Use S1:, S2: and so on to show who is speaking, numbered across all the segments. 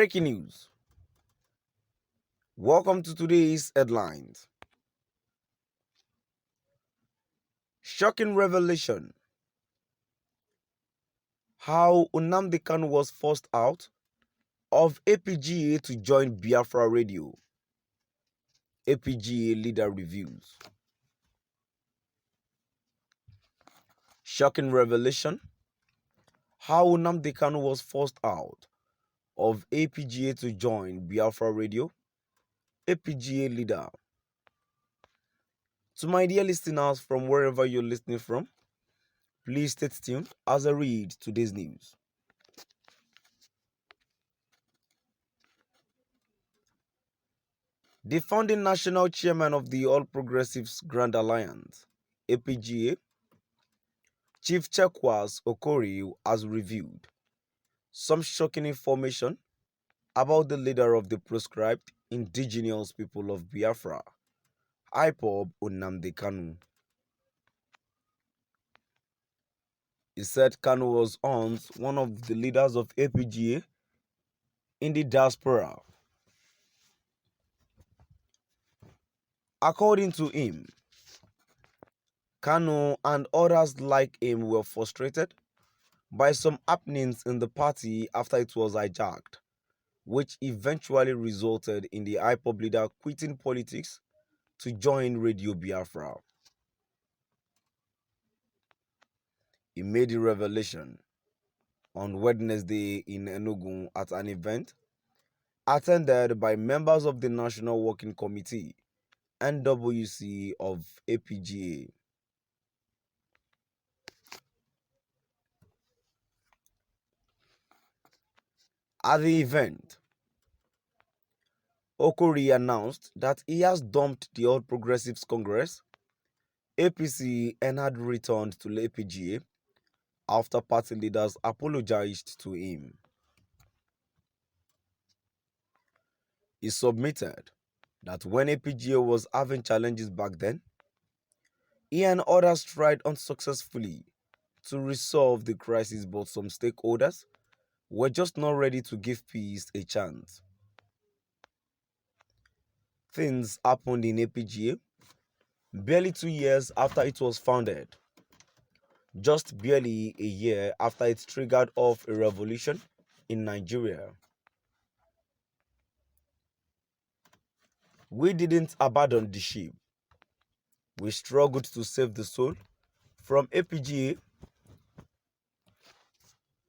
S1: Breaking news. Welcome to today's headlines. Shocking revelation. How Nnamdi Kanu was forced out of APGA to join Biafra radio. APGA leader reviews. Shocking revelation. How Nnamdi Kanu was forced out of APGA to join Biafra radio. APGA leader. To my dear listeners from wherever you're listening from, please stay tuned as I read today's news. The founding national chairman of the All Progressives Grand Alliance, APGA, Chief Chekwas Okori, has revealed some shocking information about the leader of the proscribed indigenous people of Biafra, IPOB Nnamdi Kanu. He said Kanu was once one of the leaders of APGA in the diaspora. According to him, Kanu and others like him were frustrated by some happenings in the party after it was hijacked, which eventually resulted in the IPOB leader quitting politics to join Radio Biafra. He made the revelation on Wednesday in Enugu at an event attended by members of the National Working Committee NWC of APGA. At the event, Okori announced that he has dumped the All Progressives Congress, APC, and had returned to the APGA after party leaders apologized to him. He submitted that when APGA was having challenges back then, he and others tried unsuccessfully to resolve the crisis, but some stakeholders were just not ready to give peace a chance. Things happened in APGA barely 2 years after it was founded, just barely a year after it triggered off a revolution in Nigeria. We didn't abandon the ship. We struggled to save the soul from APGA.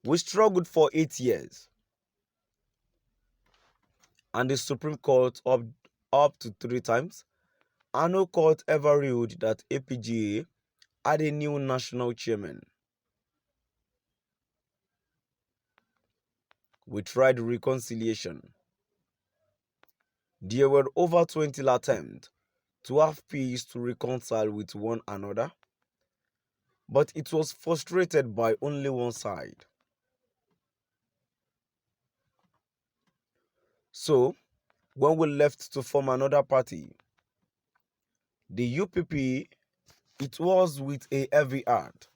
S1: We struggled for 8 years, and the Supreme Court up to 3 times, and no court ever ruled that APGA had a new national chairman. We tried reconciliation. There were over 20 attempts to have peace, to reconcile with one another, but it was frustrated by only one side. So, when we left to form another party, the UPP, it was with a heavy heart.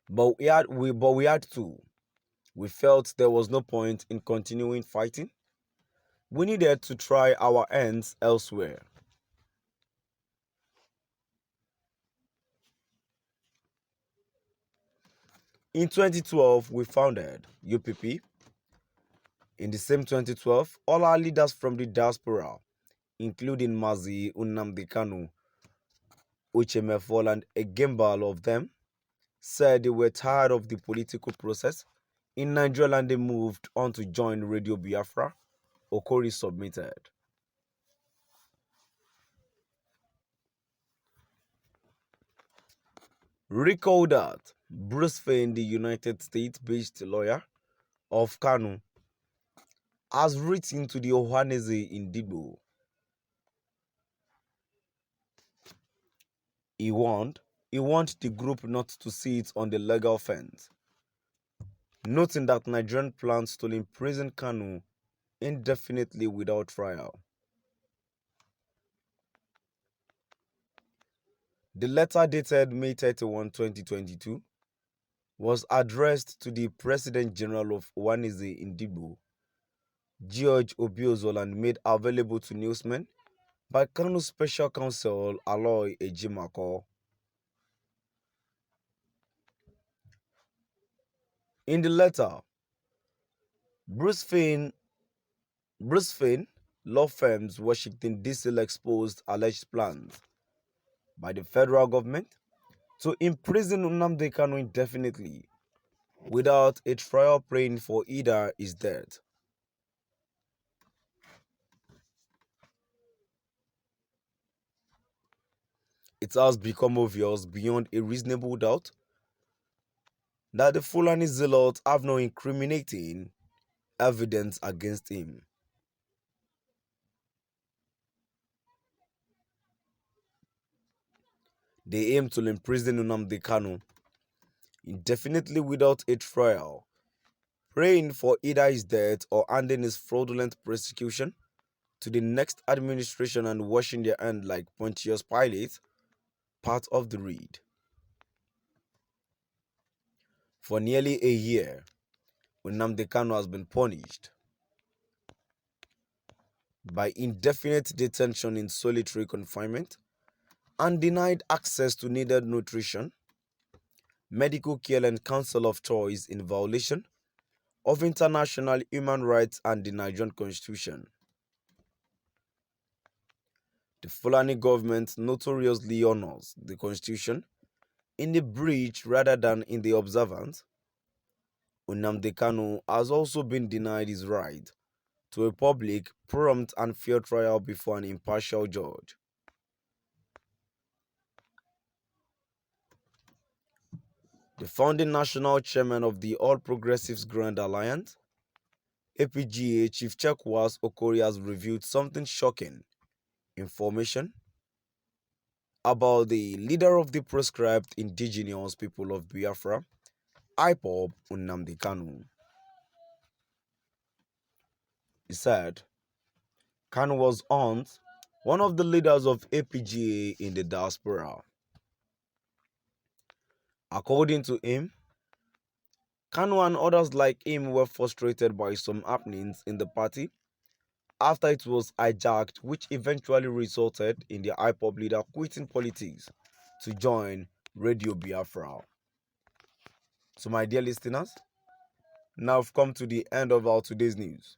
S1: But we had to. We felt there was no point in continuing fighting. We needed to try our ends elsewhere. In 2012, we founded UPP. In the same 2012, all our leaders from the diaspora, including Mazi, Nnamdi Kanu, Uchemefol, and a gimbal of them, said they were tired of the political process in Nigeria and they moved on to join Radio Biafra, Okori submitted. Recall that Bruce Fein, the United States-based lawyer of Kanu, has written to the Ohanaeze in Digbo. He warned the group not to see it on the legal fence, noting that Nigerian plans to imprison Kanu indefinitely without trial. The letter dated May 31, 2022, was addressed to the President General of Ohanaeze Ndigbo, George Obiozol, and made available to newsmen by Kanu's Special Counsel Aloy Ejimako. In the letter, Bruce Finn law firm's Washington D.C. exposed alleged plans by the federal government to imprison Nnamdi Kanu indefinitely without a trial, praying for either his death. It has become obvious beyond a reasonable doubt that the Fulani zealots have no incriminating evidence against him. They aim to imprison Nnamdi Kanu indefinitely without a trial, praying for either his death or handing his fraudulent prosecution to the next administration and washing their hands like Pontius Pilate, part of the read. For nearly a year, Nnamdi Kanu has been punished by indefinite detention in solitary confinement and denied access to needed nutrition, medical care, and counsel of choice in violation of international human rights and the Nigerian Constitution. The Fulani government notoriously honors the Constitution in the breach rather than in the observance. Nnamdi Kanu has also been denied his right to a public, prompt, and fair trial before an impartial judge. The founding national chairman of the All Progressives Grand Alliance, APGA, Chief Chekwas Okori, has revealed something shocking information about the leader of the proscribed indigenous people of Biafra, IPOB, Nnamdi Kanu. He said Kanu was once one of the leaders of APGA in the diaspora. According to him, Kanu and others like him were frustrated by some happenings in the party after it was hijacked, which eventually resulted in the IPOB leader quitting politics to join Radio Biafra. So my dear listeners, now I've come to the end of our today's news.